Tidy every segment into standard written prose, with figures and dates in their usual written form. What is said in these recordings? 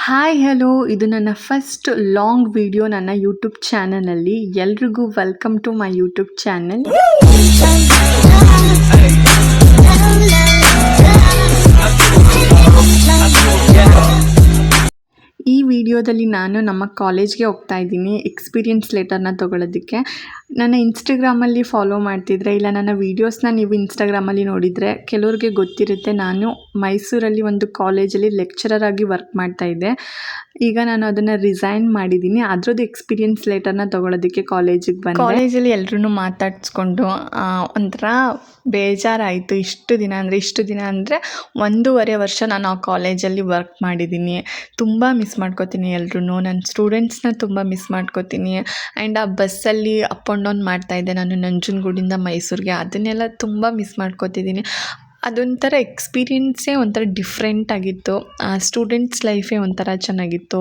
Hi hello, ಇದು ನನ್ನ first long video ನನ್ನ ಯೂಟ್ಯೂಬ್ ಚಾನಲಲ್ಲಿ. ಎಲ್ರಿಗೂ welcome to my YouTube channel. ಈ ವಿಡಿಯೋದಲ್ಲಿ ನಾನು ನಮ್ಮ ಕಾಲೇಜ್ಗೆ ಹೋಗ್ತಾ ಇದ್ದೀನಿ ಎಕ್ಸ್ಪೀರಿಯನ್ಸ್ ಲೆಟರ್ನ ತೊಗೊಳೋದಕ್ಕೆ. ನನ್ನ ಇನ್ಸ್ಟಾಗ್ರಾಮಲ್ಲಿ ಫಾಲೋ ಮಾಡ್ತಿದ್ರೆ ಇಲ್ಲ ನನ್ನ ವೀಡಿಯೋಸ್ನ ನೀವು ಇನ್ಸ್ಟಾಗ್ರಾಮಲ್ಲಿ ನೋಡಿದರೆ ಕೆಲವ್ರಿಗೆ ಗೊತ್ತಿರುತ್ತೆ, ನಾನು ಮೈಸೂರಲ್ಲಿ ಒಂದು ಕಾಲೇಜಲ್ಲಿ ಲೆಕ್ಚರರ್ ಆಗಿ ವರ್ಕ್ ಮಾಡ್ತಾಯಿದ್ದೆ. ಈಗ ನಾನು ಅದನ್ನು ರಿಸೈನ್ ಮಾಡಿದ್ದೀನಿ. ಅದರದ್ದು ಎಕ್ಸ್ಪೀರಿಯನ್ಸ್ ಲೆಟರ್ನ ತೊಗೊಳೋದಕ್ಕೆ ಕಾಲೇಜಿಗೆ ಬಂದೆ. ಕಾಲೇಜಲ್ಲಿ ಎಲ್ಲರೂ ಮಾತಾಡಿಸ್ಕೊಂಡು ಒಂಥರ ಬೇಜಾರಾಯಿತು. ಇಷ್ಟು ದಿನ ಅಂದರೆ 1.5 ವರ್ಷ ನಾನು ಆ ಕಾಲೇಜಲ್ಲಿ ವರ್ಕ್ ಮಾಡಿದ್ದೀನಿ. ತುಂಬ ಮಿಸ್ ಮಾಡ್ಕೋತೀನಿ ಎಲ್ರೂ. ನನ್ನ ಸ್ಟೂಡೆಂಟ್ಸ್ನ ತುಂಬ ಮಿಸ್ ಮಾಡ್ಕೋತೀನಿ. ಆ್ಯಂಡ್ ಆ ಬಸ್ಸಲ್ಲಿ ಅಪ್ ಆ್ಯಂಡ್ ಡೌನ್ ಮಾಡ್ತಾಯಿದ್ದೆ ನಾನು ನಂಜನಗೂಡಿಂದ ಮೈಸೂರಿಗೆ. ಅದನ್ನೆಲ್ಲ ತುಂಬ ಮಿಸ್ ಮಾಡ್ಕೋತಿದ್ದೀನಿ. ಅದೊಂಥರ ಎಕ್ಸ್ಪೀರಿಯೆನ್ಸೇ ಒಂಥರ ಡಿಫ್ರೆಂಟ್ ಆಗಿತ್ತು. ಸ್ಟೂಡೆಂಟ್ಸ್ ಲೈಫೇ ಒಂಥರ ಚೆನ್ನಾಗಿತ್ತು.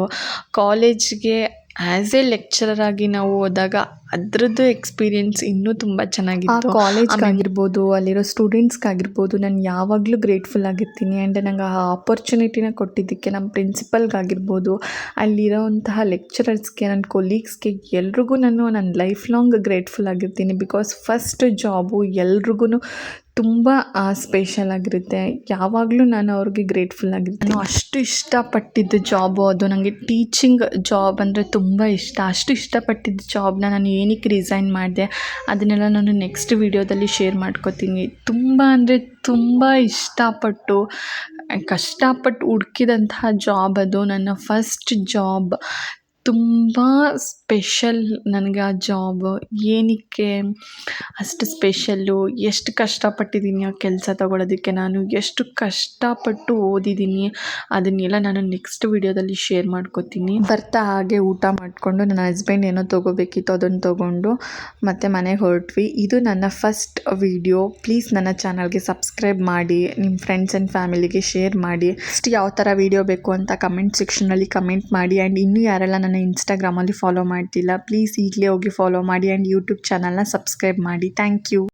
ಕಾಲೇಜ್ಗೆ ಆ್ಯಸ್ ಎ ಲೆಕ್ಚರರ್ ಆಗಿ ನಾವು ಹೋದಾಗ ಅದರದ್ದು ಎಕ್ಸ್ಪೀರಿಯೆನ್ಸ್ ಇನ್ನೂ ತುಂಬ ಚೆನ್ನಾಗಿತ್ತು. ಕಾಲೇಜ್ಗಾಗಿರ್ಬೋದು, ಅಲ್ಲಿರೋ ಸ್ಟೂಡೆಂಟ್ಸ್ಗಾಗಿರ್ಬೋದು ನಾನು ಯಾವಾಗಲೂ ಗ್ರೇಟ್ಫುಲ್ ಆಗಿರ್ತೀನಿ. ಆ್ಯಂಡ್ ನಂಗೆ ಆ ಆಪರ್ಚುನಿಟಿನ ಕೊಟ್ಟಿದ್ದಕ್ಕೆ ನಮ್ಮ ಪ್ರಿನ್ಸಿಪಲ್ಗಾಗಿರ್ಬೋದು, ಅಲ್ಲಿರೋವಂತಹ ಲೆಕ್ಚರರ್ಸ್ಗೆ, ನನ್ನ ಕೊಲೀಗ್ಸ್ಗೆ ಎಲ್ರಿಗೂ ನಾನು ನನ್ನ ಲೈಫ್ ಲಾಂಗ್ ಗ್ರೇಟ್ಫುಲ್ ಆಗಿರ್ತೀನಿ. ಬಿಕಾಸ್ ಫಸ್ಟ್ ಜಾಬು ಎಲ್ರಿಗೂ ತುಂಬ ಸ್ಪೆಷಲ್ ಆಗಿರುತ್ತೆ. ಯಾವಾಗಲೂ ನಾನು ಅವ್ರಿಗೆ ಗ್ರೇಟ್ಫುಲ್ ಆಗಿರ್ತೀನಿ. ನಾನು ಅಷ್ಟು ಇಷ್ಟಪಟ್ಟಿದ್ದ ಜಾಬು ಅದು. ನನಗೆ ಟೀಚಿಂಗ್ ಜಾಬ್ ಅಂದರೆ ತುಂಬ ಇಷ್ಟ. ಅಷ್ಟು ಇಷ್ಟಪಟ್ಟಿದ್ದ ಜಾಬ್ನ ನಾನು ಏನಕ್ಕೆ ರಿಸೈನ್ ಮಾಡಿದೆ ಅದನ್ನೆಲ್ಲ ನಾನು ನೆಕ್ಸ್ಟ್ ವಿಡಿಯೋದಲ್ಲಿ ಶೇರ್ ಮಾಡ್ಕೋತೀನಿ. ತುಂಬ ಅಂದರೆ ತುಂಬ ಇಷ್ಟಪಟ್ಟು ಕಷ್ಟಪಟ್ಟು ಹುಡುಕಿದಂತಹ ಜಾಬ್ ಅದು. ನನ್ನ ಫಸ್ಟ್ ಜಾಬ್ ತುಂಬ ಸ್ಪೆಷಲ್ ನನಗೆ ಆ ಜಾಬ್. ಏನಕ್ಕೆ ಅಷ್ಟು ಸ್ಪೆಷಲ್ಲು, ಎಷ್ಟು ಕಷ್ಟಪಟ್ಟಿದ್ದೀನಿ ಆ ಕೆಲಸ ತಗೊಳ್ಳೋದಕ್ಕೆ, ನಾನು ಎಷ್ಟು ಕಷ್ಟಪಟ್ಟು ಓದಿದ್ದೀನಿ ಅದನ್ನೆಲ್ಲ ನಾನು ನೆಕ್ಸ್ಟ್ ವಿಡಿಯೋದಲ್ಲಿ ಶೇರ್ ಮಾಡ್ಕೋತೀನಿ. ಬರ್ತಾ ಹಾಗೆ ಊಟ ಮಾಡಿಕೊಂಡು ನನ್ನ ಹಸ್ಬೆಂಡ್ ಏನೋ ತೊಗೋಬೇಕಿತ್ತು ಅದನ್ನು ತೊಗೊಂಡು ಮತ್ತೆ ಮನೆಗೆ ಹೊರಟ್ವಿ. ಇದು ನನ್ನ ಫಸ್ಟ್ ವಿಡಿಯೋ. ಪ್ಲೀಸ್ ನನ್ನ ಚಾನಲ್ಗೆ ಸಬ್ಸ್ಕ್ರೈಬ್ ಮಾಡಿ, ನಿಮ್ಮ ಫ್ರೆಂಡ್ಸ್ ಆ್ಯಂಡ್ ಫ್ಯಾಮಿಲಿಗೆ ಶೇರ್ ಮಾಡಿ. ನೆಕ್ಸ್ಟ್ ಯಾವ ಥರ ವಿಡಿಯೋ ಬೇಕು ಅಂತ ಕಮೆಂಟ್ ಸೆಕ್ಷನಲ್ಲಿ ಕಮೆಂಟ್ ಮಾಡಿ. ಆ್ಯಂಡ್ ಇನ್ನೂ ಯಾರೆಲ್ಲ ನನ್ನ ಇನ್ಸ್ಟಾಗ್ರಾಮಲ್ಲಿ ಫಾಲೋ ಮಾಡ್ತಿಲ್ಲ ಪ್ಲೀಸ್ ಈಗಲೇ ಹೋಗಿ ಫಾಲೋ ಮಾಡಿ. ಆ್ಯಂಡ್ ಯೂಟ್ಯೂಬ್ ಚಾನಲ್ನ ಸಬ್ಸ್ಕ್ರೈಬ್ ಮಾಡಿ. Thank you.